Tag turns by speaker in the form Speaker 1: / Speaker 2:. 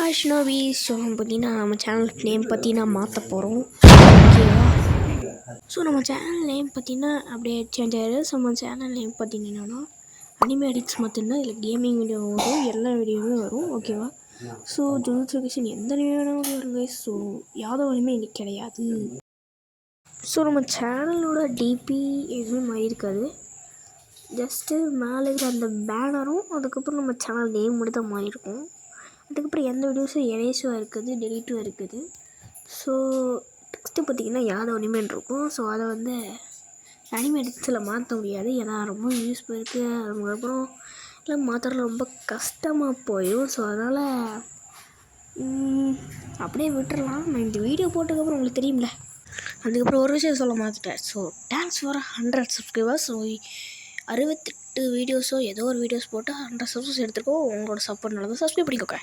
Speaker 1: Hi ஷ்னோபி. So பார்த்தீங்கன்னா நம்ம channel name பார்த்தீங்கன்னா மாற்ற போகிறோம், ஓகேவா? ஸோ நம்ம சேனல் நேம் பார்த்தீங்கன்னா அப்படியே சேஞ்ச் ஆகிடுது. ஸோ நம்ம சேனல் நேம் பார்த்தீங்கன்னா அனிமே எடிட்ஸ் மட்டும்தான். இதில் கேமிங் வீடியோ வரும், எல்லா வீடியோவுமே வரும், ஓகேவா? ஸோ ஜுஜுட்சு எந்த வீடியோவும் வருங்க. ஸோ யாதவனுமே இன்னைக்கு கிடையாது. ஸோ நம்ம சேனலோட டிபி எதுவுமே மாறி இருக்காது. ஜஸ்ட்டு மேலே இருக்கிற அந்த பேனரும் அதுக்கப்புறம் நம்ம சேனல் நேம் மட்டும் தான் மாறி இருக்கும். அதுக்கப்புறம் எந்த வீடியோஸும் எரேஸும் இருக்குது, டெலீட்டும் இருக்குது. ஸோ நெக்ஸ்ட்டு பார்த்திங்கன்னா யாதவ் அனிமேன் இருக்கும். ஸோ அதை வந்து அனிமேட்ஸில் மாற்ற முடியாது, ஏன்னா ரொம்ப யூஸ் போயிருக்கு. அதுக்கப்புறம் எல்லாம் மாற்றுறது ரொம்ப கஷ்டமாக போயிடும். ஸோ அதனால் அப்படியே விட்டுறலாம். நான் இந்த வீடியோ போட்டதுக்கப்புறம் உங்களுக்கு தெரியும்ல. அதுக்கப்புறம் ஒரு விஷயம் சொல்ல மாற்றிட்டேன். So thanks for 100 subscribers. So 68 வீடியோஸோ ஏதோ ஒரு வீடியோஸ் போட்டு 100 சப்ஸ்கிரைபர்ஸ் எடுத்துருக்கோம். உங்களோட சப்போர்ட் நல்லதாக சப்ஸ்கிரைப் பண்ணிக்கோங்க.